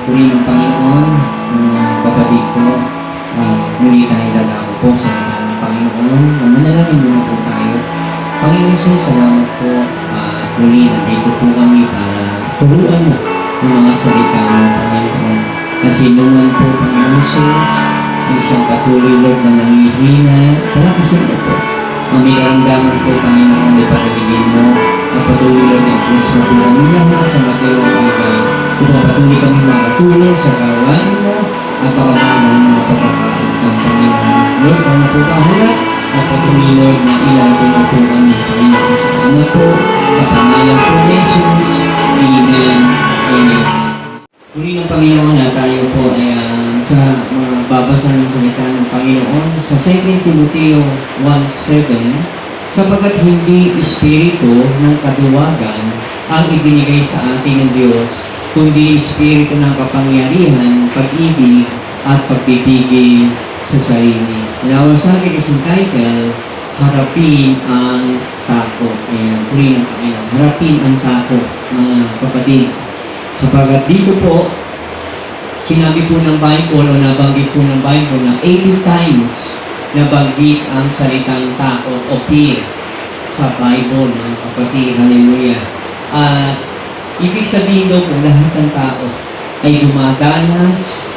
Puri ng Panginoon, mga kapatid ko, muli tayo lalako po sa mga ng Panginoon. Manalangin muna po tayo. Panginoon Jesus, salamat po. Muli, nandito po kami para turuan mo ng mga salita mo, Panginoon. Kasi naman po, Panginoon Jesus, ang siyang patuloy, Lord, na nangihina. Kaya kasi ito po, mamiramdaman po, Panginoon, may patuloyin mo. Ang patuloy, Lord, ng Diyos mo po. Ang lahat sa Mateo Panginoon. Kung patuloy kami makatulong sa kawan mo, ang pagkakaroon ng mga pagkakaroon ng Panginoon. Lord, kung na po kahalat, ang patuloy, Lord, na ilagay mo po kami. Panginoon, sa kanya po, sa pangalan po ni Jesus. Amen. Amen. Muli ng Panginoon na tayo po ay sa mga babasa ng salita ng Panginoon sa 2 Timoteo 1:7, sapagkat hindi espiritu ng kaduwagan ang ibinigay sa atin ng Diyos, kundi espiritu ng kapangyarihan, pag-ibig at pagpipigil sa sarili. Nawasakin isang title, harapin ang takot. Ayan, puri ng Panginoon. Harapin ang takot, mga kapatid. Sapagkat dito po, sinabi po ng Bible o nabanggit po ng Bible na 80 times nabanggit ang salitang takot o fear sa Bible, mga kapatid. Hallelujah. At ibig sabihin daw po lahat ng tao ay dumadanas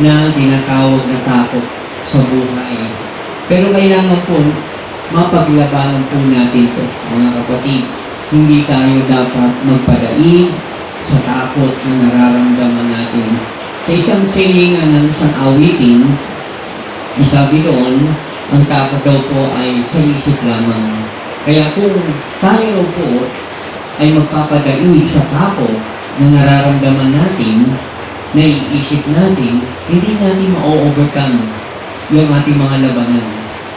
na tinatawag na takot sa buhay. Pero kailangan po mapaglabanan po natin ito, mga kapatid. Hindi tayo dapat magpadaig sa takot na nararamdaman natin. Sa isang saying ng isang awitin, sabi doon, ang takot daw po ay sa isip lamang. Kaya kung tayo po ay magpapadaig sa takot na nararamdaman natin, na iisip natin, hindi natin ma-overcome yung ating mga labanan.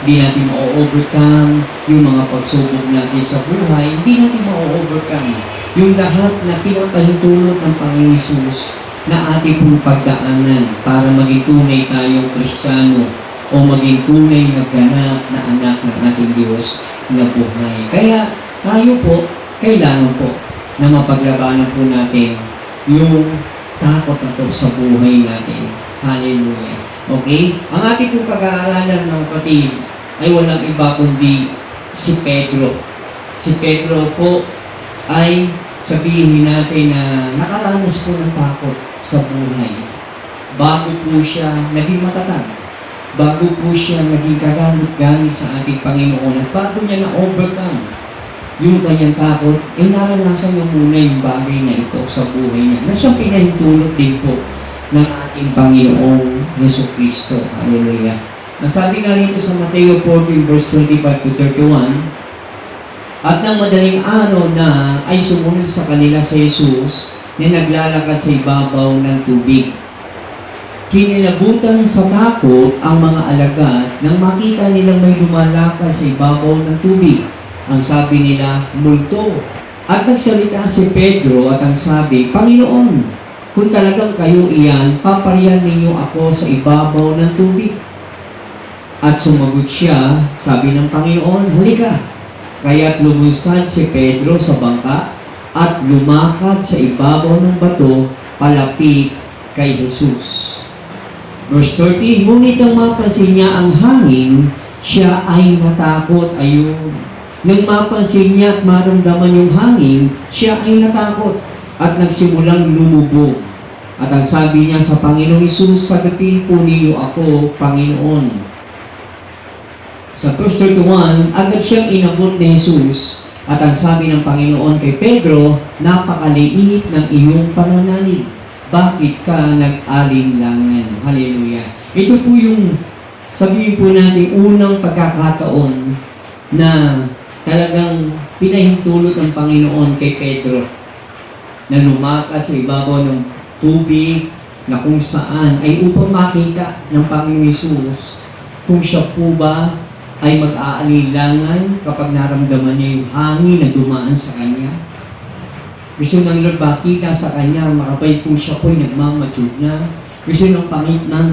Hindi natin ma-overcome yung mga pagsubok natin sa buhay. Hindi natin ma-overcome yung lahat na pinapahintulot ng Panginoon Jesus na ating pong pagdaanan para maging tunay tayong Kristiyano o maging tunay na ganap na anak ng ating Diyos na buhay. Kaya tayo po, kailangan po na mapaglabanan po natin yung takot na po sa buhay natin. Hallelujah. Okay? Ang ating pong pag-aaralan ng kapatid ay walang iba kundi si Pedro. Si Pedro po ay sabihin natin na nakaranas po ng takot sa buhay. Bago po siya naging matatag. Bago po siya naging kagamit-gamit sa ating Panginoon at bago niya na-overcome yung kanyang takot, ay naranasan niya muna yung bagay na ito sa buhay niya na siyang pinahintulot din po ng ating Panginoong Jesucristo. Hallelujah. Ang sabi nga rito sa Mateo 14 verse 25 to 31, at nang madaling araw na ay sumunod sa kanila si Jesus na naglalakad sa ibabaw ng tubig. Kinilabutan sa takot ang mga alagad nang makita nilang may lumalakad sa ibabaw ng tubig. Ang sabi nila, multo. At nagsalita si Pedro at ang sabi, Panginoon, kung talagang kayo iyan, paparian ninyo ako sa ibabaw ng tubig. At sumagot siya, sabi ng Panginoon, halika. Kaya't lumunsad si Pedro sa bangka at lumakad sa ibabaw ng bato palapit kay Jesus. Verse 30, ngunit ang mapansin niya ang hangin, siya ay natakot. Ayun. Nang mapansin niya at maramdaman yung hangin, siya ay natakot at nagsimulang lumubog. At ang sabi niya sa Panginoong Hesus, sagutin po ninyo ako, Panginoon. Sa verse 31, agad siyang inabot ni Jesus at ang sabi ng Panginoon kay Pedro, napakaliit ng iyong pananalig. Bakit ka nag-alinlangan? Hallelujah. Ito po yung, sabihin po natin, unang pagkakataon na talagang pinahintulot ng Panginoon kay Pedro na lumakad sa ibabaw ng tubig na kung saan ay upang makita ng Panginoon Jesus kung siya po ba ay mag-aalilangan kapag naramdaman niya yung hangin na dumaan sa kanya. Gusto ng Lord makita sa kanya, makabay po siya po'y nagmamature na. Gusto ng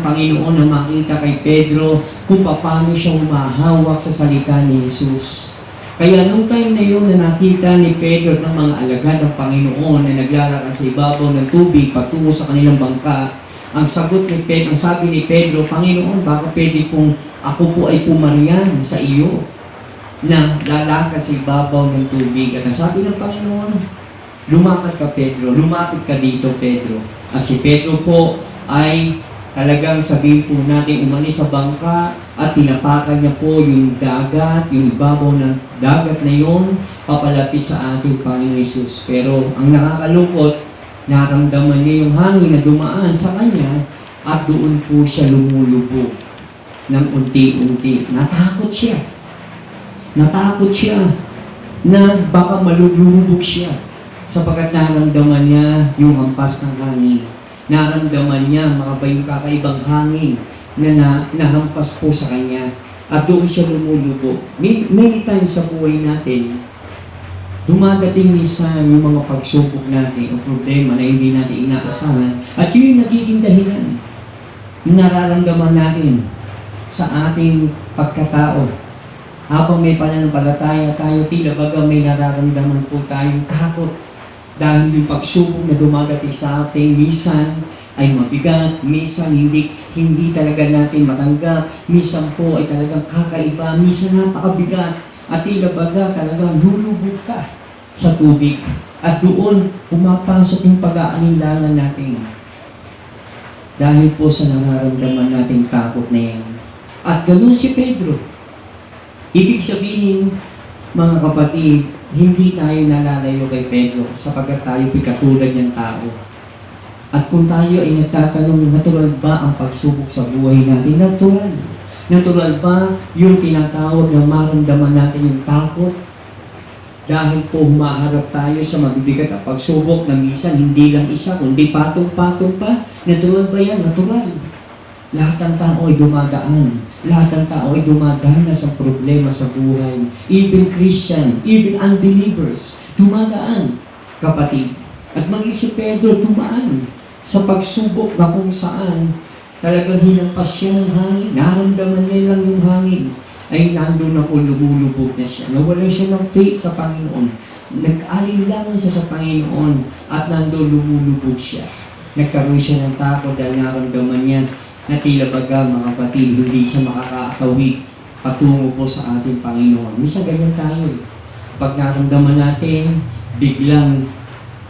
Panginoon na makita kay Pedro kung paano siya humahawak sa salita ni Jesus. Kaya nung time na yun na nakita ni Pedro ng mga alagad ng Panginoon na naglalakad sa ibabaw ng tubig patungo sa kanilang bangka, ang sabi ni Pedro, Panginoon, baka pwede kung ako po ay pumariyan sa iyo na lalakad sa ibabaw ng tubig. At ang sabi ng Panginoon, lumakad ka Pedro, lumapit ka dito Pedro. At si Pedro po ay talagang sabihin po natin umalis sa bangka at tinapakan niya po yung dagat, yung ibabaw ng dagat na yon papalapit sa ating Panginoon Hesus. Pero ang nakakalungkot, naramdaman niya yung hangin na dumaan sa kanya at doon po siya lumulubog ng unti-unti. Natakot siya. Natakot siya na baka malulubog siya sapagkat naramdaman niya yung hampas ng hangin. Naramdaman niya yung kakaibang hangin na nahampas po sa kanya at doon siya lumulubog. Many times sa buhay natin, dumadating minsan yung mga pagsubok natin o problema na hindi natin inaasahan at yun yung nagiging dahilan nararamdaman natin sa ating pagkatao. Habang may pananampalataya tayo, tila baga may nararamdaman po tayong takot dahil yung pagsubok na dumadating sa atin, minsan ay mabigat, minsan hindi talaga natin matanggap, minsan po ay talagang kakaiba, minsan napakabigat at tila baga talagang lulubog ka sa tubig. At doon, pumapasok yung pag-aalinlangan natin. Dahil po sa nararamdaman nating takot na yan. At ganun si Pedro. Ibig sabihin, mga kapatid, hindi tayo nalalayo kay Pedro sapagkat tayo katulad niyang tao. At kung tayo ay nagtatanong, natural ba ang pagsubok sa buhay natin? Natural. Natural ba yung tinatawag na maramdaman natin yung takot? Dahil po humaharap tayo sa mabibigat at pagsubok na minsan hindi lang isa, kundi patong-patong pa. Natural ba yan? Natural. Lahat ng tao ay dumadaan. Lahat ng tao ay dumadanas sa problema sa buhay. Even Christian, even unbelievers, dumadaan, kapatid. At maging si Pedro dumaan sa pagsubok na kung saan talagang hinampas siya ng hangin. Naramdaman niya lang yung hangin. Ay nandun na po, lumulubog na siya. Nawalan siya ng faith sa Panginoon. Nag-alinlangan siya sa Panginoon at nandun lumulubog siya. Nagkaroon siya ng takot dahil naramdaman niya na tila baga mga kapatid, hindi siya makakaatawid patungo po sa ating Panginoon. Minsan ganyan tayo. Pag naramdaman natin, biglang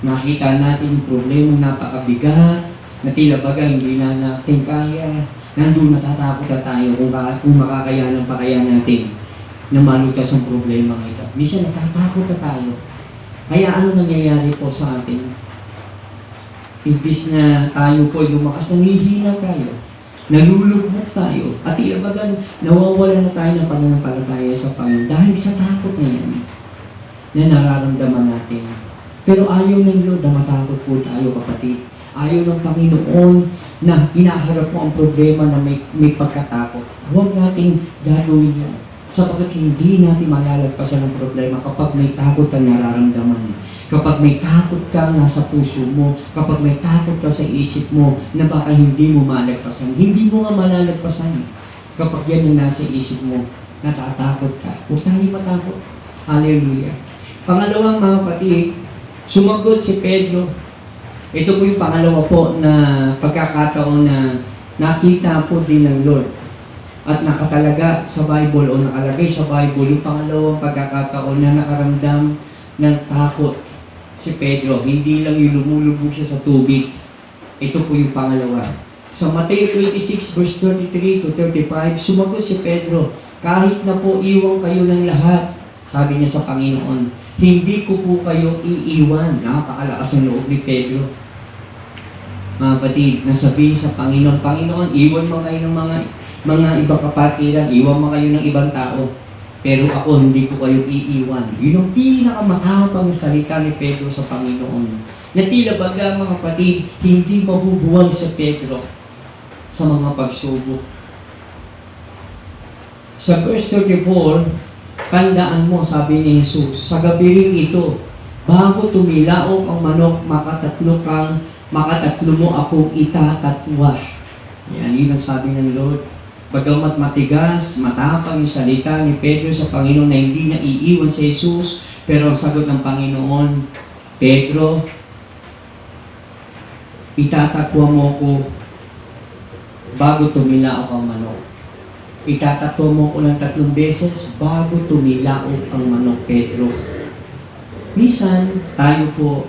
nakita natin yung problema napakabigat, na tila baga hindi na natin kaya, nandun natatakot na tayo kung makakayanan pa kaya natin na malutas ang problema ito. Minsan natatakot na tayo. Kaya ano nangyayari po sa atin? Imbis na tayo po lumakas, nangihina tayo. Nalulugmok tayo. At tila baga nawawala na tayo ng pananampalataya sa Panginoon dahil sa takot na yan na nararamdaman natin. Pero ayaw ng Lord na matakot po tayo, kapatid. Ayaw ng Panginoon na inaharap mo ang problema na may pagkatakot. Huwag nating gagawin yan. Sapagkat hindi natin malalagpasan ang problema kapag may takot kang nararamdaman. Kapag may takot kang nasa puso mo, kapag may takot ka sa isip mo na baka hindi mo malagpasan, hindi mo nga malalagpasan. Kapag yan ang nasa isip mo, natatakot ka. Huwag tayo matakot. Hallelujah. Pangalawang mga kapatid, sumagot si Pedro. Ito po yung pangalawa po na pagkakataon na nakita po din ng Lord at nakatalaga sa Bible o nakalagay sa Bible yung pangalawang pagkakataon na nakaramdam ng takot si Pedro. Hindi lang yung lumulubog siya sa tubig. Ito po yung pangalawa. Sa Matthew 26 verse 33 to 35, sumagot si Pedro, kahit na po iwan kayo ng lahat, sabi niya sa Panginoon, hindi ko po kayo iiwan. Napakalakas ang loob ni Pedro. Mga kapatid, nasabihin sa Panginoon, Panginoon, iwan mo kayo ng mga ibang kapatiran, iwan mo kayo ng ibang tao. Pero ako, hindi ko kayo iiwan. Yun ang pinakamatapang salita ni Pedro sa Panginoon. Na tila baga, mga kapatid, hindi mabubuwag sa Pedro sa mga pagsubok. Sa verse 34, tandaan mo, sabi ni Jesus, sa gabi rin ito, bago tumilaok ang manok, makatatlo mo akong itatatwa. Yan, yun ang sabi ng Lord. Bagamat matigas, matapang yung salita ni Pedro sa Panginoon na hindi niya iiwan si Jesus, pero ang sagot ng Panginoon, Pedro, itatakwa mo ko bago tumilaok ang manok. Itatakwa mo ko ng 3 beses bago tumilaok ang manok, Pedro. Minsan, tayo po,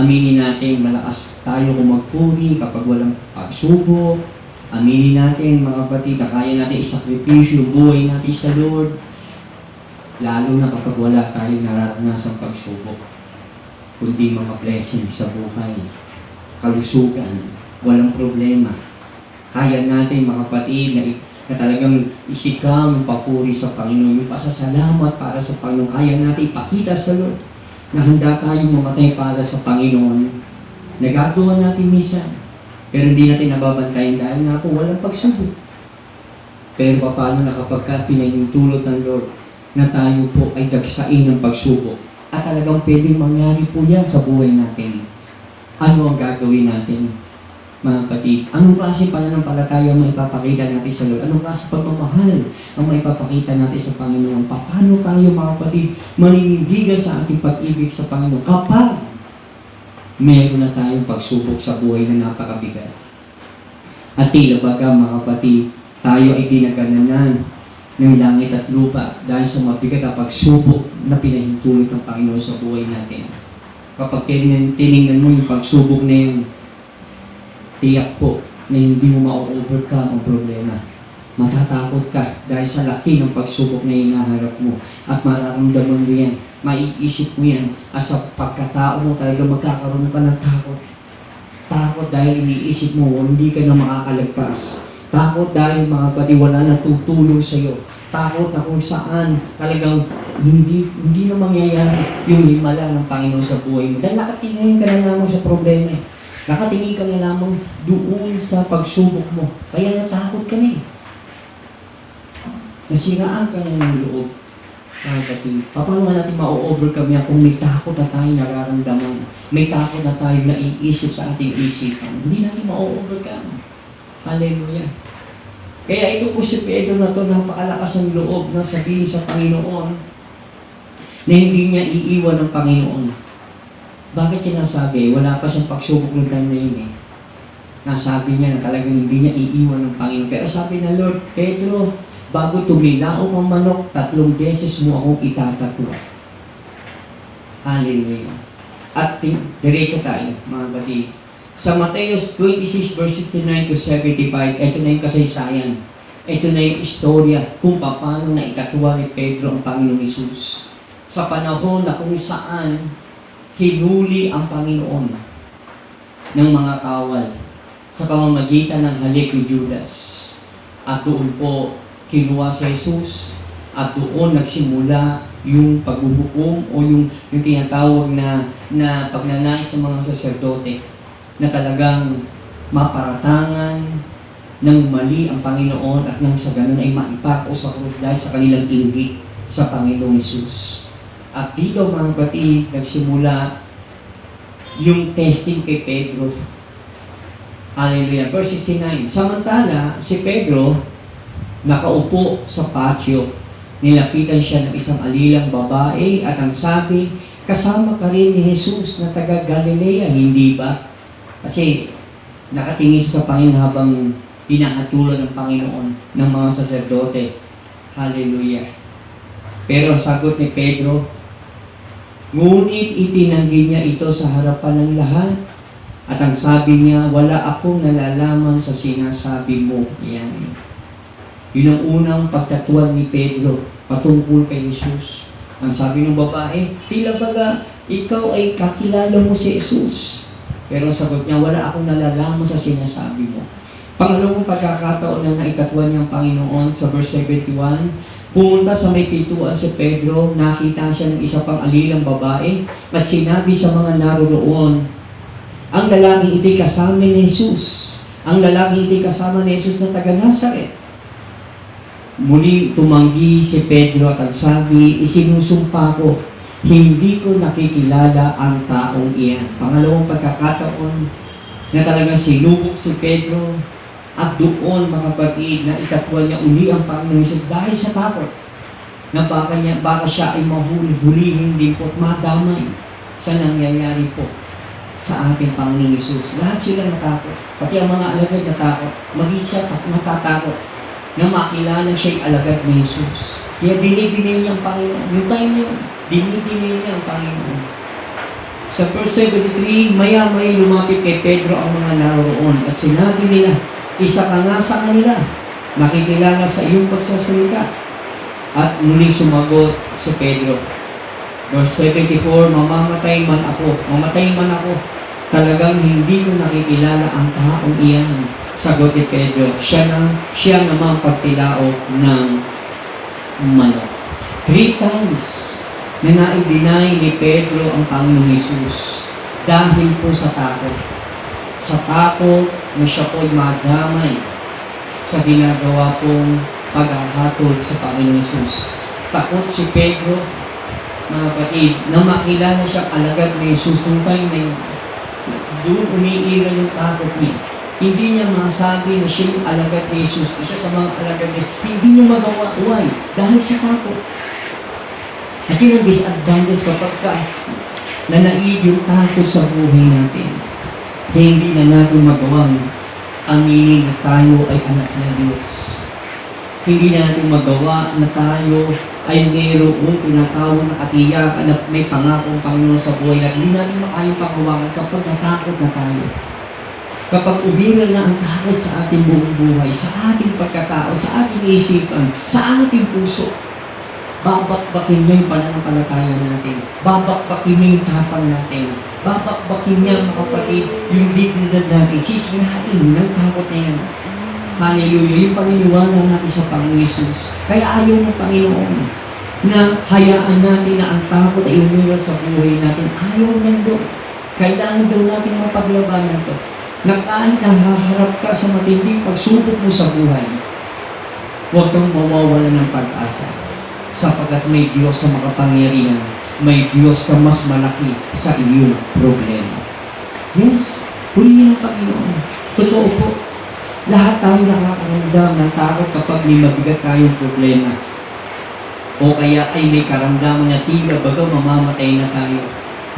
aminin natin, malakas tayo kung magpuri kapag walang pagsubok. Aminin natin, mga kapatid, na kaya natin isakripisyo yung buhay natin sa Lord. Lalo na kapag wala tayong nararanasang pagsubok. Kundi mga blessings sa buhay, kalusugan, walang problema. Kaya natin, mga kapatid, na talagang isikang papuri sa Panginoon, yung pasasalamat para sa Panginoon. Kaya natin ipakita sa Lord na handa tayong mamatay para sa Panginoon. Nagagawa natin minsan. Pero hindi natin nababantayan dahil nga po walang pagsubok. Pero paano na kapag pinahintulot ng Lord na tayo po ay dagsain ng pagsubok at talagang pwedeng mangyari po yan sa buhay natin. Ano ang gagawin natin, mga kapatid? Anong klase pananampalataya ang maipapakita natin sa Lord? Anong klase pagmamahal ang maipapakita natin sa Panginoon? Paano tayo, mga kapatid, maninindigan sa ating pag-ibig sa Panginoon kapag meron na tayong pagsubok sa buhay na napakabigat? At tila baga, mga kapatid, tayo ay ginagananan ng langit at lupa dahil sa mabigat na pagsubok na pinahintulot ng Panginoon sa buhay natin. Kapag tinignan mo yung pagsubok na yun, tiyak po na hindi mo ma-overcome ang problema. Matatakot ka dahil sa laki ng pagsubok na hinaharap mo at mararamdaman mo yan. Maiisip mo yan at sa pagkatao mo talaga magkakaroon ka ng takot. Takot dahil iniisip mo hindi ka na makakalagpas. Takot dahil, mga kapatid, wala na tutulong sa iyo. Takot na kung saan talagang hindi na mangyayari yung himala ng Panginoon sa buhay mo. Dahil nakatingin ka na lamang sa problema. Nakatingin ka na lamang doon sa pagsubok mo. Kaya natakot ka na eh. Nasiraan ka na ng loob. Paano natin ma-overcome yan kung may takot na tayong nararamdaman? May takot na tayong naiisip sa ating isipan. Hindi natin ma-overcome. Hallelujah. Kaya ito po si Pedro na ito, napakalakas ng loob na sabihin sa Panginoon na hindi niya iiwan ng Panginoon. Bakit niya nasabi? Wala pa siyang pagsubok ng time na yun eh. Nasabi niya na talagang hindi niya iiwan ng Panginoon. Pero sabi na, Lord, Pedro, bago tumilaok ang manok, 3 beses mo akong itatatwa. Hallelujah. At diretso tayo, mga batid. Sa Mateos 26 verse 69 to 75, ito na yung kasaysayan. Ito na yung istorya kung paano na ikatuwa ni Pedro ang Panginoong Hesus. Sa panahon na kung saan hinuli ang Panginoon ng mga kawal sa pamamagitan ng halik ni Judas. At doon po kinuha si Jesus at doon nagsimula yung paghuhukom o yung tinatawag na pagnanais sa mga saserdote na talagang maparatangan ng mali ang Panginoon at nang sa ganun ay maipako sa krus dahil sa kanilang inggit sa Panginoong Hesus. At dito, mga kapatid, nagsimula yung testing kay Pedro. Hallelujah. Verse 69. Samantala, si Pedro nakaupo sa patio. Nilapitan siya ng isang alilang babae at ang sabi, kasama ka rin ni Jesus na taga Galilea, hindi ba? Kasi nakatingin sa Panginoon habang pinahatulan ng Panginoon ng mga saserdote. Hallelujah. Pero sagot ni Pedro, ngunit itinanggi niya ito sa harapan ng lahat. At ang sabi niya, wala akong nalalaman sa sinasabi mo. Yan. Yun ang unang pagkatuan ni Pedro patungkol kay Jesus. Ang sabi ng babae, tila baga, ikaw ay kakilala mo si Jesus. Pero ang sagot niya, wala akong nalalaman sa sinasabi mo. Pangalawang pagkakataon na naikatuan niyang Panginoon sa verse 71, pumunta sa may pintuan si Pedro, nakita siya ng isa pang alilang babae at sinabi sa mga naroroon, ang lalaking ito'y kasama ni Jesus. Ang lalaking ito'y kasama ni Jesus na taga Nazaret. Muli tumanggi si Pedro at sabi, isinusumpa ko, hindi ko nakikilala ang taong iyan. Pangalawang pagkakataon na talagang sinubok si Pedro At doon, mga kapatid, na itatwa niya uli ang Panginoon Jesus dahil sa takot na baka siya ay mahuli-hulihin din po at madamay sa nangyayari po sa ating Panginoon Jesus. Lahat sila natakot. Pati ang mga alagad natakot. Maging siya natatakot na makilala siya'y alagad ni Jesus. Kaya dinidinin niya ang Panginoon. Yung time na yun, dinidinin niya ang Panginoon. Sa verse 73, maya-maya lumapit kay Pedro ang mga naroon at sinabi nila, isa ka nga sa kanila, nakikilala sa iyong pagsasalita. At muling sumagot si Pedro. Verse 74, mamamatay man ako, talagang hindi ko nakikilala ang taong iyan. Sagot ni Pedro, siya namang pagtilao ng manok. 3 times na naidinay ni Pedro ang Panginoong Jesus dahil po sa takot. Sa takot na siya po'y madamay sa ginagawa pong paghahatol sa Panginoong Jesus. Takot si Pedro, mga kapatid, na makilala siyang alagad ni Jesus nung time na yun. Doon umiira yung takot niya. Hindi niya masabi na siya yung alagad ni Jesus, isa sa mga alagad ni Jesus. Hindi niya magawa. Why? Dahil sa takot. At yun ang disadvantage kapag nanaig yung takot sa buhay natin. Hindi na natin magawang aminin na tayo ay anak ng Diyos. Hindi na natin magawa na tayo ay mayroong tinatawag na katiyakan na may pangakong Panginoon sa buhay na hindi natin makayang paghawakan kapag natakot na tayo. Kapag umira na ang takot sa ating buong buhay, sa ating pagkatao, sa ating isipan, sa ating puso, babakbakin niya yung pananampalataya natin. Babakbakin niya yung tapang natin. Babakbakin niya, mga kapatid, yung dignidad natin. Sisirain ng takot na yan. Hallelujah. Yung paniniwala natin sa Panginoon Jesus. Kaya ayaw ng Panginoon na hayaan natin na ang takot ay umira sa buhay natin. Ayaw ng doon. Kailangan daw natin mapaglabanan to. Na kahit nahaharap ka sa matinding pagsubok mo sa buhay, huwag kang mawawala ng pag-asa. Sapagkat may Diyos sa makapangyarihan, may Diyos na mas malaki sa iyong problema. Yes, huli ng Panginoon. Totoo po. Lahat tayo nakakaramdam ng takot kapag may mabigat tayong problema. O kaya ay may karamdaman na tila baga mamamatay na tayo.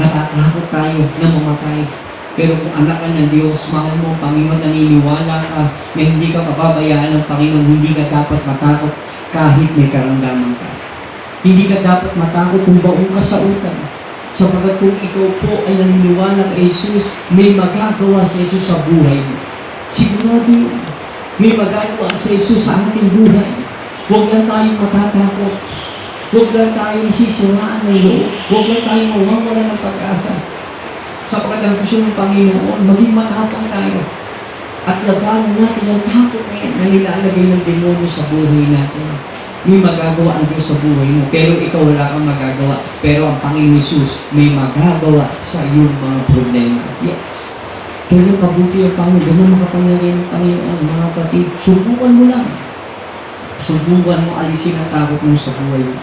Natatakot tayo na mamatay. Pero kung anak ka ng Diyos, mahal mo, Panginoon, naniniwala ka na hindi ka mababayaan ng Panginoon, hindi ka dapat matakot kahit may karamdaman ka. Hindi ka dapat matakot kung baong ka sa utang. Sapagkat kung ikaw po ay naniniwala kay Jesus, may magagawa sa Jesus sa buhay mo. Sigurado yun. May magagawa sa Jesus sa ating buhay. Huwag lang tayong matatakot. Huwag lang tayong sisiraan ng loob. Huwag lang tayong mawawala ng pag-asa. Sapagkat ang gusto ng Panginoon, maging matapang tayo. At labanan natin ang takot na yan na nilalagay ng demonyo sa buhay natin. May magagawa ang Diyos sa buhay mo, pero ikaw wala kang magagawa. Pero ang Panginoon Jesus may magagawa sa iyong mga problema. Yes. Kaya kabuti ang Panginoon, ganun makapangyarihan ng Panginoon, mga kapatid. Subukan mo lang. Subukan mo alisin ang takot mo sa buhay mo.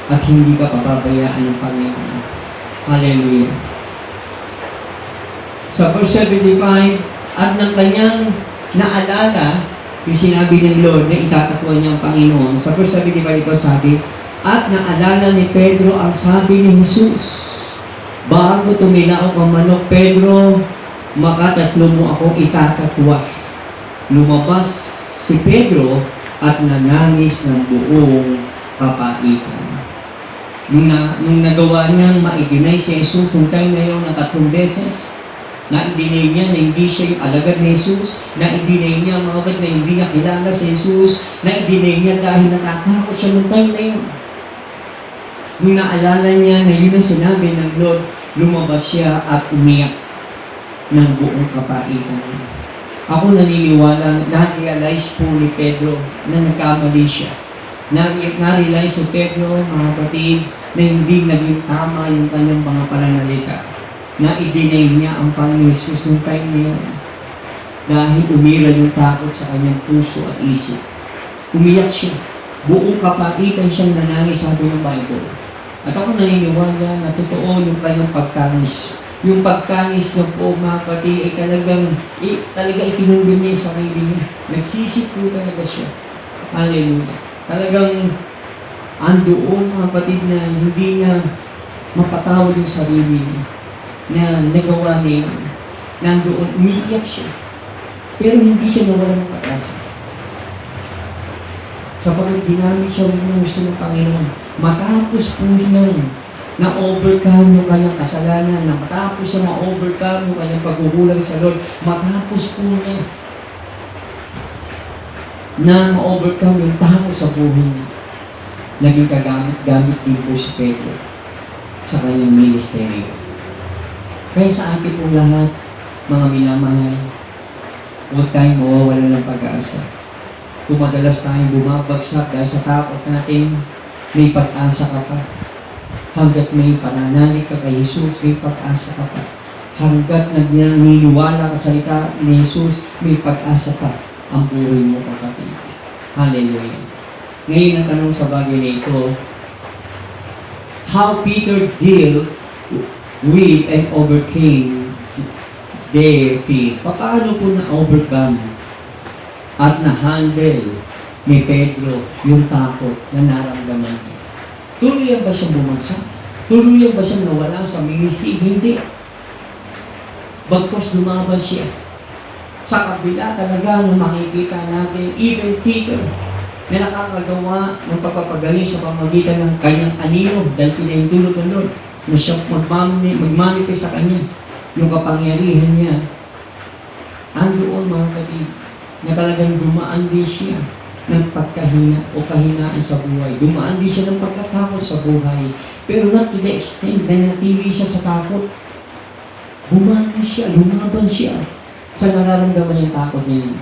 At hindi ka pababayaan ng Panginoon. Hallelujah. Sa verse 75, at ng kanyang naalala, yung sinabi ng Lord na itatatuan niya ang Panginoon. Sa verse 75 ito sabi, at naalala ni Pedro ang sabi ni Jesus, bago tumilaok ang manok, Pedro, makatatlo mo akong itatatwa. Lumabas si Pedro at nanangis ng buong kapaitan. Nung nagawa niyang ma-deny si Jesus, nung time na yun na 3 beses, na-deny niya na hindi siya yung alagad ni Jesus, na-deny niya mga kapatid na hindi niya kilala si Jesus, na-deny niya dahil natatakot siya nung time na yun. Nung naalala niya na yun ang sinabi ng Lord, lumabas siya at umiyak ng buong kapaitan. Ako naniniwala, na-realize po ni Pedro na nagkamali siya. Na-realize ni Pedro, mga kapatid, na hindi naging tama yung kanyang mga pananalita. Na-i-deny niya ang Panginoon Jesus noong time na yun. Dahil umira yung takot sa kanyang puso at isip. Umiyak siya. Buong kapaitan siyang nanangis, sabi ng Bible. At ako naniniwala na totoo yung kanyang pagtangis. Yung pagkangis niya po, mga kapatid, ay talaga ikinundin niya yung sarili niya. Nagsisip po talaga siya. Hallelujah. Talagang andoon, mga kapatid, na hindi niya mapatawad yung sarili niya na nagawa niya. Nandoon, umiiyak siya. Pero hindi siya nawala ng pag-asa. Sapagkat ginamit siya rin ng gusto ng Panginoon. Matapos po niyang na-overcome yung kanyang kasalanan, na matapos siya ma-overcome yung kanyang pagkukulang sa Lord, matapos po niya na ma-overcome yung tao sa buhay niya, naging kagamit-gamit din po si Pedro sa kanyang ministeryo. Kaya sa ating pong lahat, mga minamahal, huwag tayong mawawalan ng pag-asa. Kung madalas tayong bumabagsak dahil sa takot natin, may pag-asa ka pa. Hanggat may pananalig ka kay Jesus, may pag-asa ka pa. Hanggat naniniwala ka sa salita ni Jesus, may pag-asa pa ang buhay mo, kapatid. Hallelujah. Ngayon ang tanong sa bagay na ito, how Peter deal with and overcame their fear. Paano po na-overcome at na-handle ni Pedro yung takot na naramdaman niya? Tuluyan ba siyang bumagsak? Tuluyan ba siyang nawala sa ministry? Hindi. Bagkos lumaban siya. Sa kabila talaga na makikita natin, even Peter, na nakakagawa ng pagpapagaling sa pamagitan ng kanyang anino dahil pinahintulot ng Lord na siya magmanifest sa kanya yung kapangyarihan niya. Andoon, mga kapatid, na talagang dumaan din siya ng pagkahina o kahinaan sa buhay. Dumaan din siya ng pagkatakot sa buhay. Pero not to the extent na natili siya sa takot. Bumani siya, lumaban siya sa nararamdaman niyang takot niya.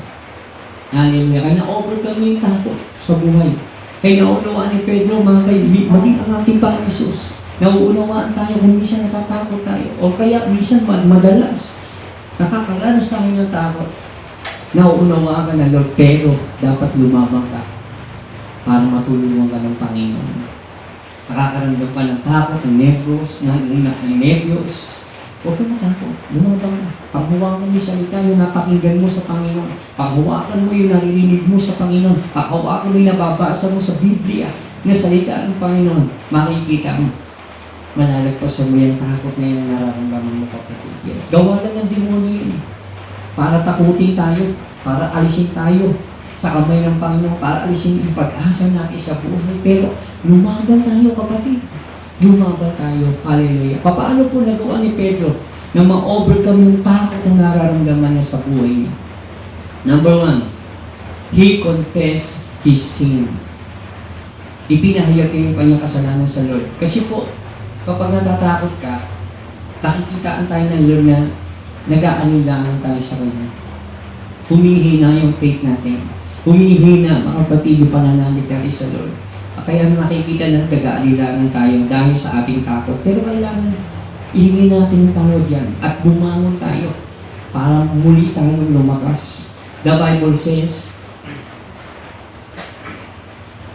Hallelujah. Kaya na-overcome niya yung takot sa buhay. Kaya naunawaan ni Pedro, mga kaibigan, maging ang ating Panginoon Jesus. Nauunawaan tayo kung minsan natatakot tayo. O kaya minsan madalas nakakaranas tayo ng takot. Nauunawaan ka na, Lord, pero dapat lumabang ka para matulungan ka ng Panginoon. Nakakaramdam ka ng takot, ng nervyos. Huwag ka matakot, lumabang ka. Paghawakan mo yung salita yung napakinggan mo sa Panginoon. Paghawakan mo yung naririnig mo sa Panginoon. Paghawakan mo yung nababasa mo sa Biblia na salita ng Panginoon. Makikita mo. Malalagpasan mo yung takot na yung nararamdaman mo, kapatid. Yes. Gawa lang ng demonyo yun. Para takutin tayo, para alisin tayo sa kamay ng Panginoon, para alisin yung pag-asa natin sa buhay. Pero lumaban tayo, kapatid. Lumaban tayo. Hallelujah. Paano po nagawa ni Pedro na ma-overcome yung takot na nararamdaman niya sa buhay niya? Number 1, he confessed his sin. Ipinahayag niya yung kanyang kasalanan sa Lord. Kasi po, kapag natatakot ka, nakikitaan tayo ng Lord na nag-aanilangan tayo sa Kanya. Humihina yung faith natin. Humihina, mga kapatid, yung pananalig natin sa Lord. Kaya nakikita na nag-aanilangan tayo dahil sa ating takot. Pero kailangan ihingi natin yung tawad yan at bumangon tayo para muli tayong lumakas. The Bible says,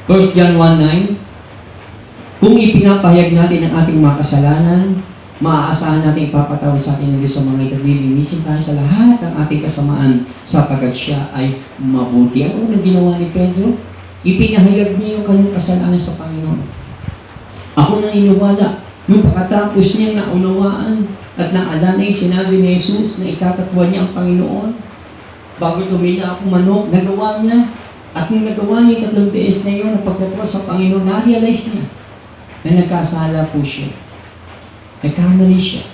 1 John 1:9, kung ipinapahayag natin ang ating mga kasalanan, maaasahan natin ipapatawad sa atin ng Diyos sa mga ikaglilinisin tayo sa lahat ng ating kasamaan sapagkat siya ay mabuti. Ang unang ginawa ni Pedro, ipinahayag niya yung kanyang kasalanan sa Panginoon. Ako naniniwala, nung pagkatapos niya naunawaan at naalala yung sinabi ni Jesus na ikakatwa niya ang Panginoon, bago tumila akong manok, nagawa niya. At nung nagawa niya 3 beses na yun, ang pagkatwa sa Panginoon, na-realize niya na nagkasala po siya. Nagkamali siya.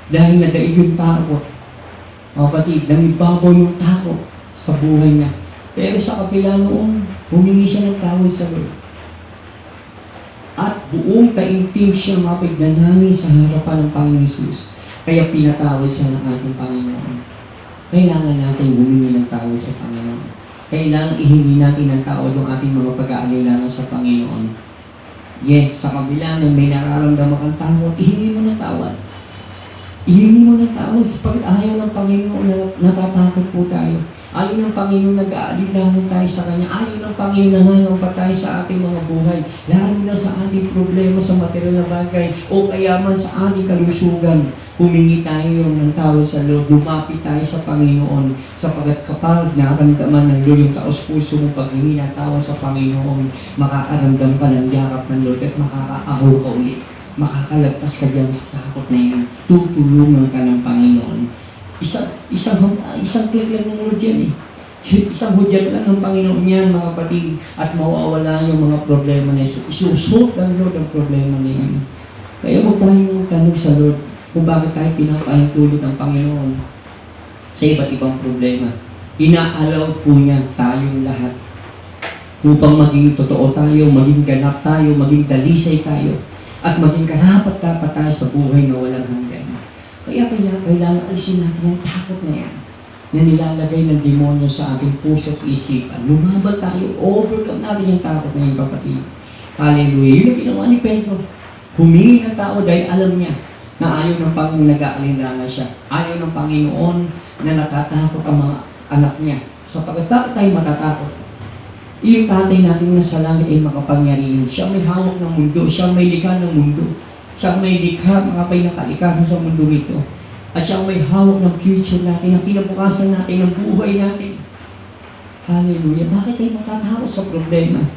Dahil nadaig yung takot. Mga kapatid, nangibabaw yung takot sa buhay niya. Pero sa kapila noon, humingi siya ng tawad sa Lord. At buong taimtim siya mapagdanangin sa harapan ng Panginoon Jesus. Kaya pinatawad siya ng ating Panginoon. Kailangan natin humingi ng tawad sa Panginoon. Kailangan ihingi natin ng tawad yung ating mga pag-aalilangan sa Panginoon. Yes, sa kabila na may nararamdaman kang tawad, ihingi mo ng tawad. Ihingi mo ng tawad sapagkat ayaw ng Panginoon na natatakot po tayo. Ayaw ng Panginoon nag-aalinlangan tayo sa Kanya. Ayaw ng Panginoon nangangaw pa tayo sa ating mga buhay. Lalo na sa ating problema sa material na bagay o kaya man sa ating kalusugan. Humingi tayo ng tawad sa Lord. Lumapit tayo sa Panginoon. Sapagkat kapag nakaramdaman ng Lord yung taos-puso mo paghingi ng tawad sa Panginoon, makakaramdam ka ng yakap ng Lord at makakaahaw ka ulit. Makakalagpas ka dyan sa takot na yan. Tutulungan ka ng Panginoon. Isang click lang ng Lord yan eh. Isang hudyat lang ng Panginoon yan, mga kapatid, at mawawala yung mga problema na isusot ng Lord ang problema na yan. Kaya huwag tayong tanong sa Lord kung bakit tayo pinapahintulot ng Panginoon sa iba't ibang problema. Inaalaw po niya tayong lahat upang maging totoo tayo, maging ganap tayo, maging dalisay tayo, at maging karapat-dapat tayo sa buhay na walang hanggan. Kaya kailangan alisin natin ang takot na yan na nilalagay ng demonyo sa ating puso at isipan. Lumaban tayo, overcome natin yung takot na yung kapatid. Hallelujah. Yun ang ginawa ni Pedro. Humingi ng tao dahil alam niya na ayaw ng Panginoon nag-aalinlangan siya. Ayaw ng Panginoon na natatakot ang mga anak niya. Sapagkat bakit tayo matatakot? Yung tatay natin na sa langit ay makapangyarihan. Siya may hawak ng mundo. Siya may likha ng mundo. Siya may likha, mga pinakalikasan sa mundo nito. At siya may hawak ng future natin, ng kinabukasan natin, ng buhay natin. Hallelujah. Bakit tayo matatakot sa problema?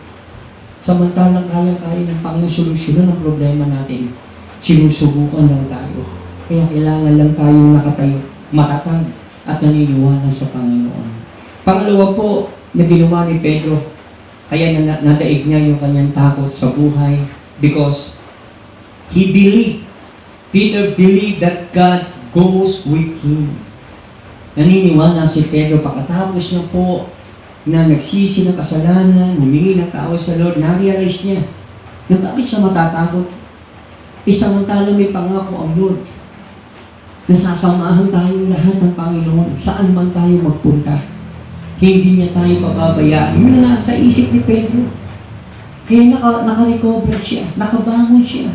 Samantalang kaya-kaya ng Panginoon solusyonan ng problema natin. Sinusubukan lang tayo. Kaya kailangan lang tayong nakatayo, matatag, at naniniwala sa Panginoon. Pangalawa po, na ginawa ni Pedro, kaya nadaig niya yung kanyang takot sa buhay because he believed. Peter believed that God goes with him. Naniniwala si Pedro pagkatapos niya po na nagsisi ng kasalanan, humingi ng tawad sa Lord, na-realize niya na bakit siya matatakot. Isamantala may pangako ang Lord. Nasasamahan tayong lahat ng Panginoon saan man tayo magpunta. Hindi niya tayo pababayaan. Yun na nasa isip ni Pedro. Kaya naka-recover siya, nakabangon siya.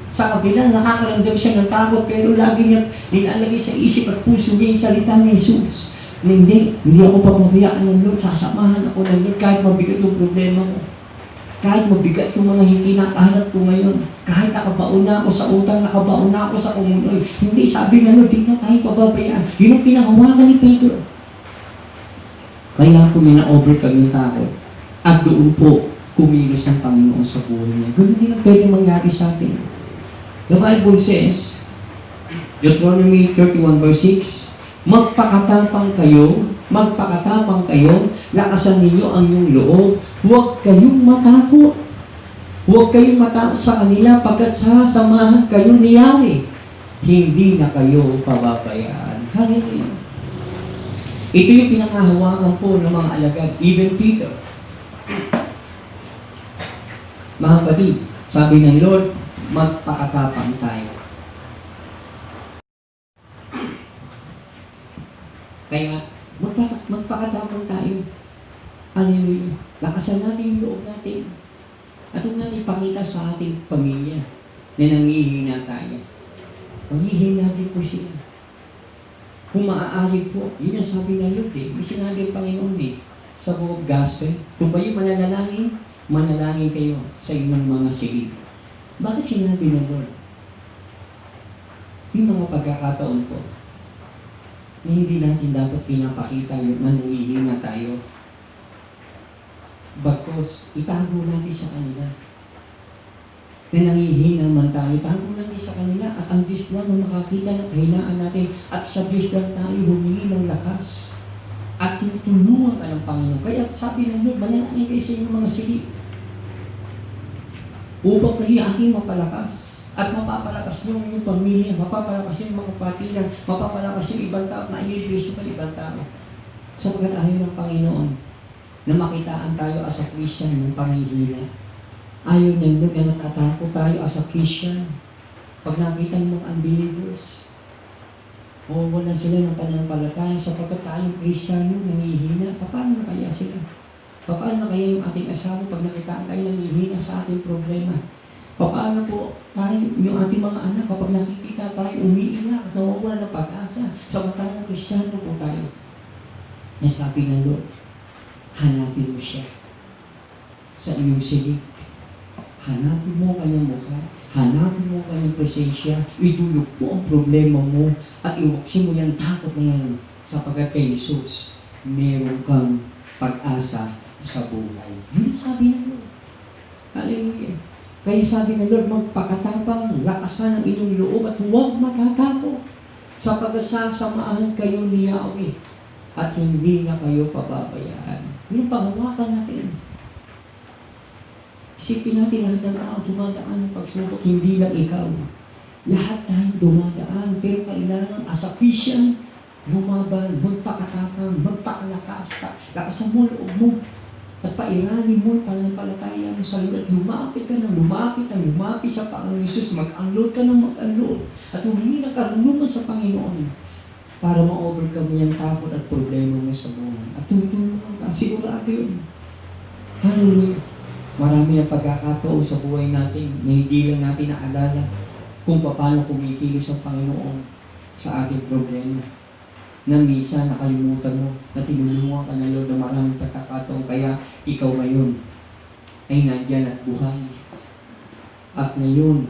Sa kabila, nakakaramdam siya ng takot, pero lagi niya nilalagay sa isip at puso niya yung salita ni Jesus. Hindi ako papabayaan ng Lord, sasamahan ako ng Lord kahit mabigat yung problema mo. Kahit mabigat yung mga hindi nakaharap ko ngayon. Kahit nakabaon na ako sa utang, nakabaon na ako sa kumunoy. Hindi, sabi ng Lord, di na tayo pababayaan. Yun ang pinakawakan ni Pedro. Kaya po na-overcome yung takot. At doon po, kumilos ang Panginoon sa buhay niya. Ganun din ang pwede mangyari sa atin. The Bible says, Deuteronomy 31 verse 6, magpakatapang kayo, lakasan ninyo ang inyong loob, huwag kayong matakot. Huwag kayong matakot sa kanila pagkat sasamahan kayo ni Yahweh. Hindi na kayo pababayaan. Hallelujah. Ito yung pinangahawakan po ng mga alagad, even Peter. Mga kapatid, sabi ng Lord, magpakatapang tayo. Kaya, magpakatapang tayo. Hallelujah. Lakasan natin yung loob natin. At huwag natin ipakita sa ating pamilya na nangihina tayo. Maghihina din po sila. Kung maaari po, yun ang sabi ng Lord eh. May sinabi ang Panginoon eh, sa buong gospel. Kung kayo manalangin kayo sa inyong mga silid. Bakit sinabi ng Lord? Yung mga pagkakataon po, na hindi natin dapat pinapakita yung nanuhihina tayo. Bagkos, itago natin sa kanila. Na nangihina man tayo, itago natin sa kanila at ang Diyos lang na makakita ng kahinaan natin at sa Diyos lang tayo humingi ng lakas at tutulungan ka ng Panginoon. Kaya sabi ng Lord, manalangin kayo sa inyong mga silid upang kayo aking mapalakas at mapapalakas niyo yung pamilya, mapapalakas niyo yung mga kapatiran, mapapalakas yung ibang tao na i-address yung ibang tao. Sapagkat ayaw ng Panginoon na makitaan tayo as a Christian ng panghihina. Ayaw niya doon na natatakot tayo as a Christian. Pag nakita ng mga unbelievers, wala sila ng pananampalataya sapagkat tayong Christian nanghihina. Paano na kaya sila? Paano kaya yung ating asawa pag nakitaan tayo nanghihina sa ating problema? Paano po tayo, yung ating mga anak, kapag nakikita tayo umiiyak at nawawala ng pag-asa, samantalang Kristiyano po tayo. na sabi ng Lord, hanapin mo siya sa iyong silid. Hanapin mo ang kanyang mukha. Hanapin mo ang kanyang presensya. Idulog po ang problema mo at iwaksin mo yung takot na yan sapagkat kay Jesus, meron kang pag-asa sa buhay. Yun ang sabi ng Lord. Hallelujah. Kaya sabi ng Lord, magpakatapang, lakasan ang inyong loob at huwag matatakot sapagkat sasamahan kayo ni Yahweh at hindi na kayo pababayaan. Yun ang panghawakan natin. Isipin natin lahat ng tao dumadaan ng pagsubok, hindi lang ikaw. Lahat tayo dumadaan, pero kailangan as a Christian, lumaban, magpakatapang, magpakalakas, lakasan mo loob mo, at pairali mo, panampalataya mo sa Lord, at lumapit ka ng lumapit sa Panginoon Jesus, mag-unload ka ng mag-unload, at humingi ng karunungan sa Panginoon, para ma-overcome mo yung takot at problema mo sa buhay. At tutulungan ka, sigurado yun. Hallelujah. Marami ng pagkakataon sa buhay natin na hindi lang natin naalala kung paano kumikilos ang Panginoon sa ating problema. Na minsan nakalimutan mo na tinulungan ka ng Lord na maraming pagkakataon kaya ikaw ngayon ay nandyan at buhay. At ngayon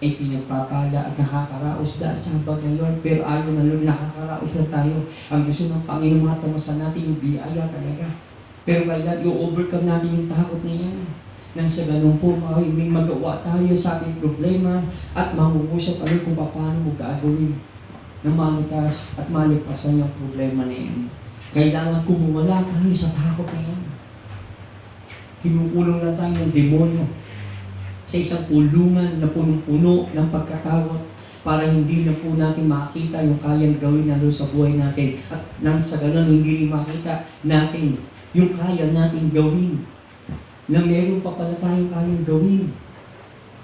ay pinagpapala at nakakaraos dahil sa habag ng Lord. Pero ayaw ng Lord, nakakaraos na tayo. Ang gusto ng Panginoon matamasan natin yung biyaya talaga. Pero kailan i-overcome natin yung takot na yan. Nang sa ganun po, may magawa tayo sa ating problema at mangungusap kami kung paano mo gagawin na malutas at malipasan yung problema na yan. Kailangan kumuwala tayo sa takot na yan. Kinukulong lang tayo ng demonyo sa isang kulungan na punong-puno ng pagkatawat para hindi na po natin makita yung kayang gawin na sa buhay natin. At nang sa ganun, hindi rin makita natin yung kaya natin gawin, na meron pa pala tayong kayang gawin.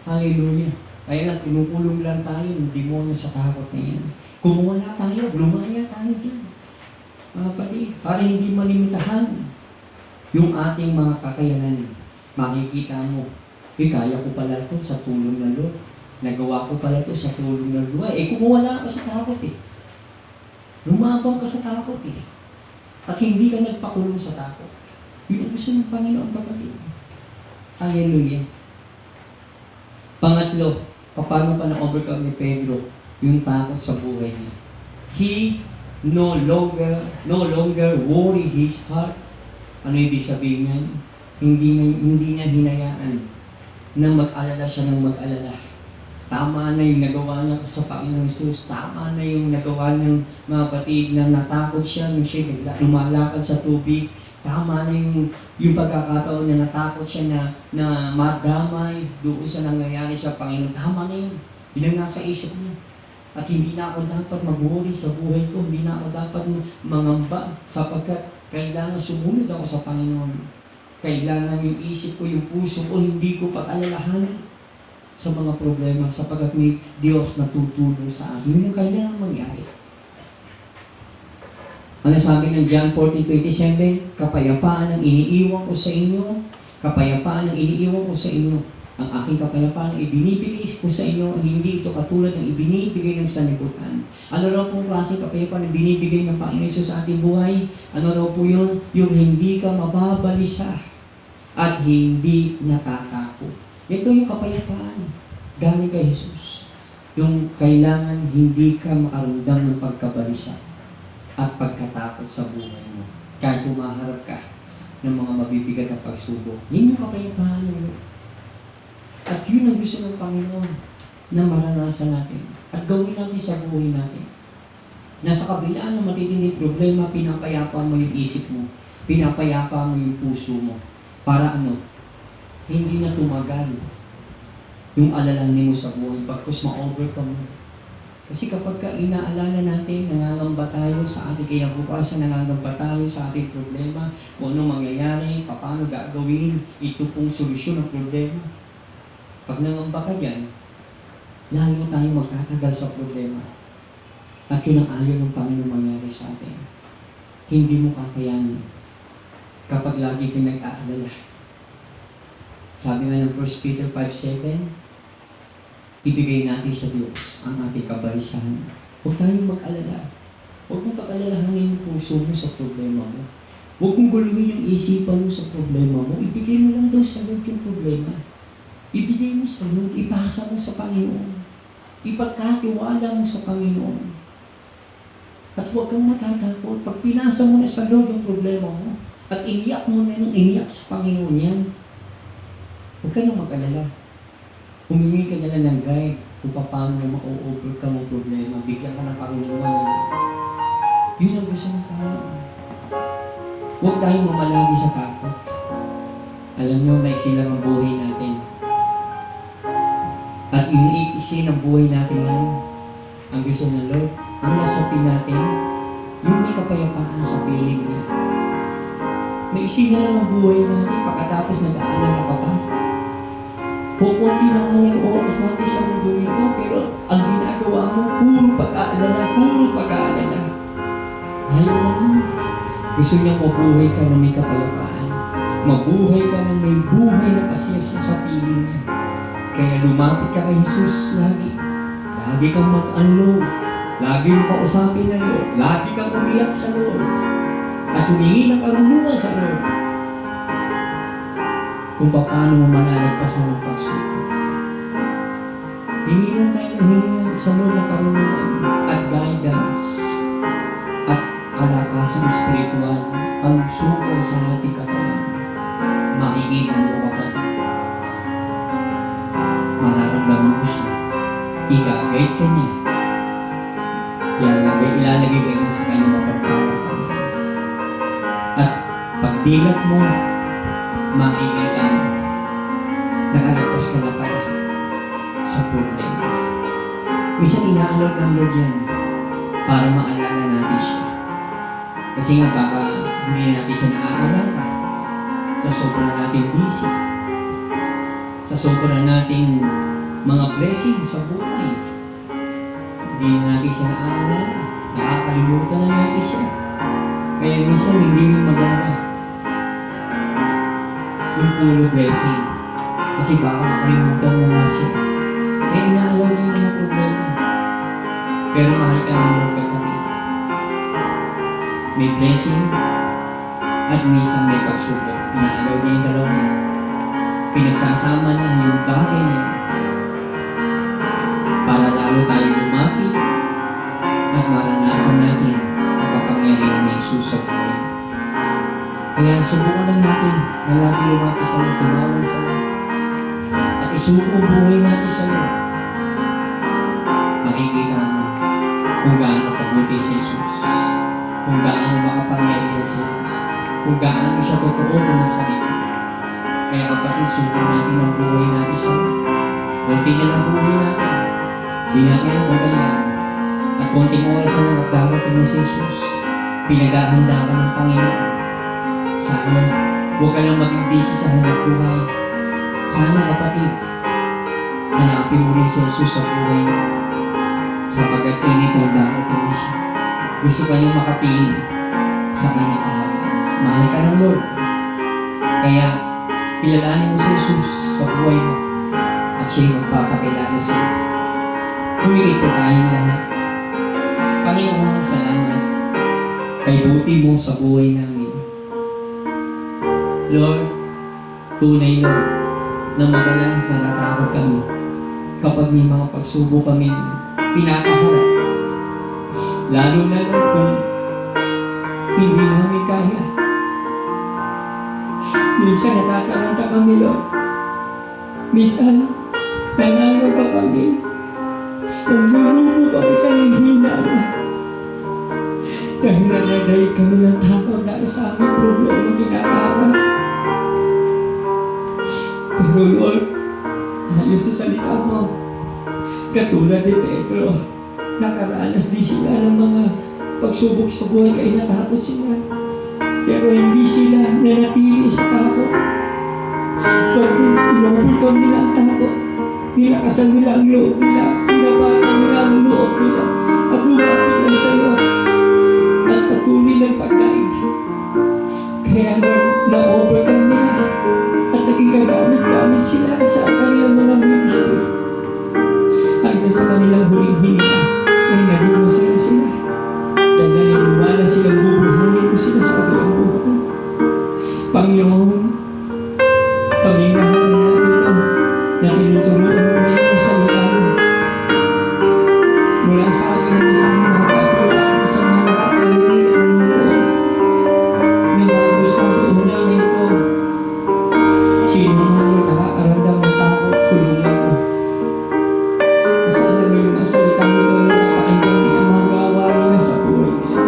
Hallelujah. Kaya lang, kinukulong lang tayo ng demonyo sa takot na yan. Kumuwala tayo, lumaya tayo dyan. Para hindi malimitahan yung ating mga kakayanan. Makikita mo, kaya ko pala ito sa tulong ng Lord. Nagawa ko pala ito sa tulong ng Lord. Kumuwala ka sa takot Lumabang ka sa takot At hindi ka nagpakulong sa takot. Yun ang gusto ng Panginoon, kapatid. Hallelujah. Pangatlo, paano pa na-overcome ni Pedro yung takot sa buhay niya? He no longer worry his heart. Ano ibig sabihin niya? Hindi niya hinayaan na mag-alala siya ng mag-alala. Tama na yung nagawa niya sa Panginoon Jesus. Tama na yung nagawa ng mga kapatid na natakot siya nung siya lumalakad sa tubig. Tama na yung pagkakataon na natakot siya na madamay doon sa nangyayari sa Panginoon. Tama na yun. Yun ang nasa isip niya. At hindi na ako dapat mag-worry sa buhay ko. Hindi na ako dapat mangamba sapagkat kailangan sumunod ako sa Panginoon. Kailangan yung isip ko, yung puso ko, hindi ko pag-alalahan sa mga problema sapagkat may Diyos na tutulong sa akin. Yun yung kailangan mangyari. Ano sabi ng John 14:27? Kapayapaan ang iniiwan ko sa inyo. Kapayapaan ang iniiwan ko sa inyo. Ang aking kapayapaan ay ibinibigay ko sa inyo. Hindi ito katulad ng ibinibigay ng sanlibutan. Ano raw pong klaseng kapayapaan ang binibigay ng Panginoon Jesus sa ating buhay? Ano raw po yun? Yung hindi ka mababalisa at hindi natatakot. Ito yung kapayapaan galing kay Jesus. Yung kailangan hindi ka makaramdam ng pagkabalisa at pagkatakot sa buhay mo. Kahit humaharap ka ng mga mabibigat na pagsubok. Yun yung kapayapaan ng Lord. At yun ang gusto ng Panginoon na maranasan natin at gawin natin sa buhay natin. Nasa kabila ng matitinding problema, pinapayapa mo yung isip mo. Pinapayapa mo yung puso mo. Para hindi na tumagal yung alalahanin mo sa buhay pagkus ma-overcome mo. Kasi kapag inaalala natin, nangangamba tayo sa ating kinabukasan, nangangamba tayo sa ating problema, kung anong mangyayari, paano gagawin, ito pong solusyon ng problema. Pag nangamba ka dyan, lalo tayo magtatagal sa problema. At yun ang ayaw ng Panginoon mangyari sa atin. Hindi mo kakayanin kapag lagi kang nag-aalala. Sabi nga ng 1 Peter 5:7, ibigay natin sa Diyos ang ating kabalisahan. Huwag tayong mag-alala. Huwag mong pakalalahanin yung puso mo sa problema mo. Huwag mong guluhin yung isipan mo sa problema mo. Ibigay mo lang daw sa Lord yung problema. Ibigay mo sa Lord, ipasa mo sa Panginoon. Ipagkatiwala mo sa Panginoon. At huwag kang matatakot. Pag pinasa mo na sa Lord yung problema mo, at iniyak mo na yung iniyak sa Panginoon yan, huwag ka nang mag-alala. Humingi ka na lang ng guide kung paano ma-overcome ang problema. Bigyan ka ng karunungan na yun ang gusto ng Panginoon. Huwag tayong mamalagi sa takot. Alam nyo, may silang ang buhay natin. At iniipisin ang buhay natin ngayon. Ang gusto ng Lord, ang nasapin natin, yung may kapayapaan sa piling niya. May isin na lang ang buhay natin pagkatapos nag-aalala ka pa. Kukunti na nga yung oras natin sa mundo nito, pero ang ginagawa mo, puro pag-aalala, puro pag-aalala. Ayaw na Lord. Gusto niyang mabuhay ka na may kapayapaan. Mabuhay ka na may buhay na kasiyasya sa piling niya. Kaya lumapit ka kay Jesus lagi. Lagi kang mag-unload. Lagi mong kausapin ng Lord. Lagi kang umiyak sa Lord. At humingi ng karunungan sa Lord. Kung paano mo manalagpasan ang pagsubok. Hingi lang tayo ng hiningan sa Lord ng karunungan at guidance at kalakasang spiritual, kalusugan sa ating katawan. Makikita mo kapatid. Mararamdaman mo siya. I-guide ka niya. Ilalagay ka niya sa kanyang mapagpalang kamay. At pagdilat mo, makikita mo, nakalagpas ka na pala sa problema. Minsan inaalok ng Lord yan para maalala natin siya. Kasi nga baka hindi natin siya naaalala sa sobrang natin busy, sa sobrang nating mga blessing sa buhay. Hindi natin siya naaalala, nakakalimutan na natin siya. Kaya minsan hindi rin maganda yung puro blessing. Kasi baka makalimutan mo nga siya. Kaya inaalaw niya yung mga problema. Pero mahal ka ng Lord kapatid. May blessing at minsan may pagsubok. Inaalaw niya yung dalawa niya. Pinagsasama niya yung bagay niya para lalo tayong lumapit at maranasan natin ang kapangyarihan ni Jesus sa buhay. Kaya subukan lang natin na lagi lumapit sa Lord, tumawag sa Lord, at isuko ang buhay natin sa Lord. Makikita mo kung gaano kabuti si Jesus, kung gaano makapangyarihan si Jesus, kung gaano siya totoo kung magsalita. Kaya kapatid, suko natin ang buhay natin sa Lord. Konti na lang buhay natin. Di natin ang kagayan. At konting oras na nagdarating na si Jesus, pinaghahanda ka ng Panginoon. Sana, huwag ka lang maging busy sa hanap buhay. Sana kapatid, hanapin mo rin si Jesus sa buhay mo. Sapagkat anytime darating na siya, gusto ka niya makapiling sa kanyang araw. Mahal ka ng Lord. Kaya, kilalanin mo si Jesus sa buhay mo at siya'y magpapakilala sa iyo. Humingi po tayong lahat. Panginoon, salamat kay buti mo sa buhay namin. Lord, tunay Lord, na madalas natatakot kami kapag may mga pagsubok kami pinakaharap. Lalo na Lord kung hindi namin kaya. Minsan natatalanta kami Lord. Minsan nangangaga kami. Naglurubo kami kanihina na. Dahil nananaig kami ng takot dahil sa aming problema ginagawa. Pero Lord, ayos sa salita mo, katulad ni Pedro, nakaranas din sila ng mga pagsubok sa buhay kaya natakot sila. Pero hindi sila nanatili sa takot. Pagkat sinumabulkan nila ang takot, nilakasan nila ang loob nila, pinapaan nila ang loob nila, at lumapit lang sa iyo, at patuloy ng pag-guide. Kaya na-overcome nila, at naging kagamit-gamit sila sa kanilang mga ministry. Hanggang sa kanilang huling hininga, ay naging masaya sila. Dahil Kaming lahat na narito na tinuturuan mo ngayon sa salita mo. Mula sa akin at sa aking mga kapwa, sa mga nakapaninig at nanonood, na maubos na tunay na ito. Sino man yung nakakaramdam ng takot, tulungan mo. Sana mo yung masalitang ito na napakinggan nila mga gawa nila sa buhay nila.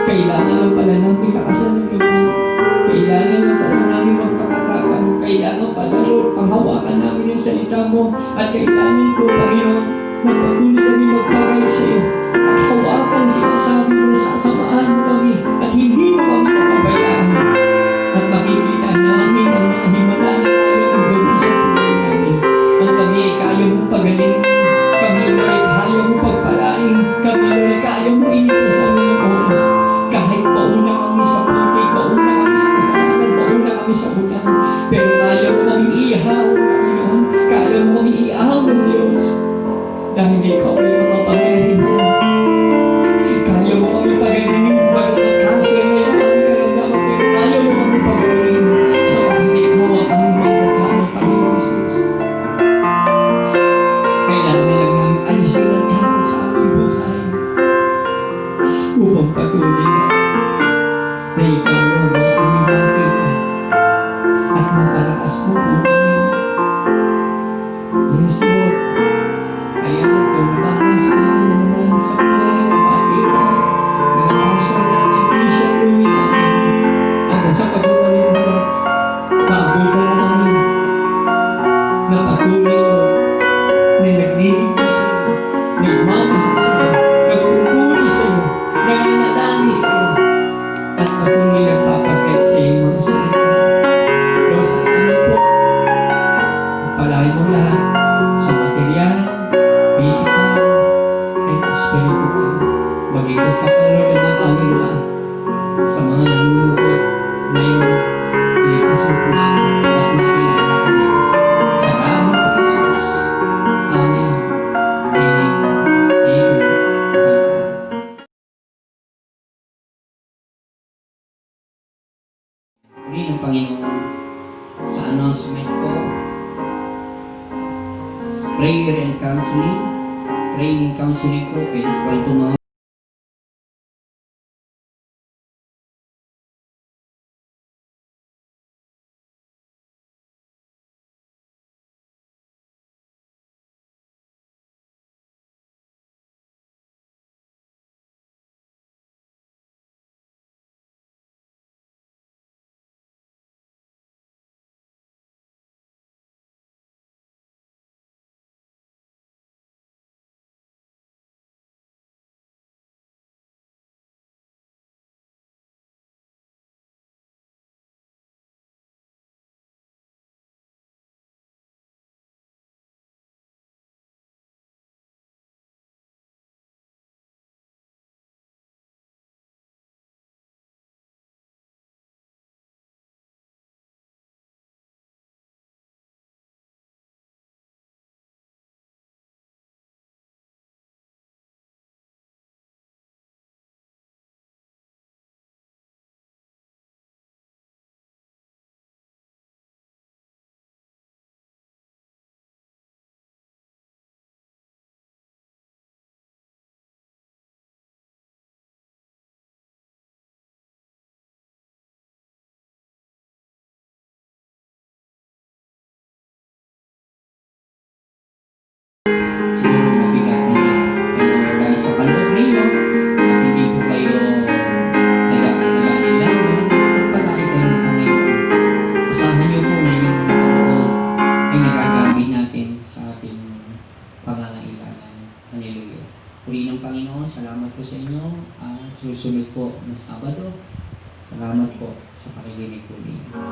Kailangan lang pala namin lakasan ng loob. Kailangan lang pala namin magpakatapan. Kailangan pala, Lord, panghawakan namin yung salita mo. At kailangan ko, Panginoon, na patuloy kami magpagay sa iyo. At hawakan sinasabi mo na sasamahan mo kami. At hindi mo kami papabayaan. At makikita namin ang mga himala na kaya mong gawin sa buhay namin. Ang kami ay kaya mong pagalingin. Kami ay kaya mong pagpalain. Kami ay kaya mong initas sa mga oras. Kahit pauna kami sa pagkay, pauna kami sa kasalanan, pauna kami sa butang. Pero kaya mo kaming ihaw, Panginoon. Kaya mo kaming ihaw ng Diyos. Dahil ikaw ay makapangyarihan. Kaya mo kaming pagalingin, bago mag-cancer na yung aming karamdaman. Pero kaya mo kaming pagalingin sa mga ikaw ang aming magkakamang Panginoon Jesus. Kailangan lang namin alisin ang takot sa aming buhay upang patuloy na ikaw lang ay aming makita at mapalakas mo po kami. Yes, Lord. Kaya ikaw na bahala sa akin naman sa buhay kapatiran na napasal namin, Bishop Louie namin. Hanggang sa pagbabalik mo, maabulkan mo kami na patuloy mo na naglilingkod sa iyo, nagmamahal sa iyo, nagpupuri sa iyo, nanganalangin sa iyo, at patuloy nagpapakit sa iyong mga salita. Diyos, salamat po. Palahin mo lahat sa material, physical, and spiritual. Mag-itas ka pa Lord ng mga kaluluwa sa mga nanonood ngayon. Iligtas mo po sila at makilala kami. Salamat po, Jesus. Amen. Amen. Amen. Muli ng Panginoon sa announcement po, prayer and counseling. Praying and counseling po, pwede po kayo tumawag. Siguro mabigat na dahil sa kaloob ninyo at hindi po kayo nag-aalilangan, magpalain kayo ng Panginoon. Asahan niyo po na yung kaloob ay nagagamit natin sa ating pangangailangan. Hallelujah. Puri ng Panginoon, salamat po sa inyo. Susunod po na Sabado. Salamat po sa pakikinig po ninyo.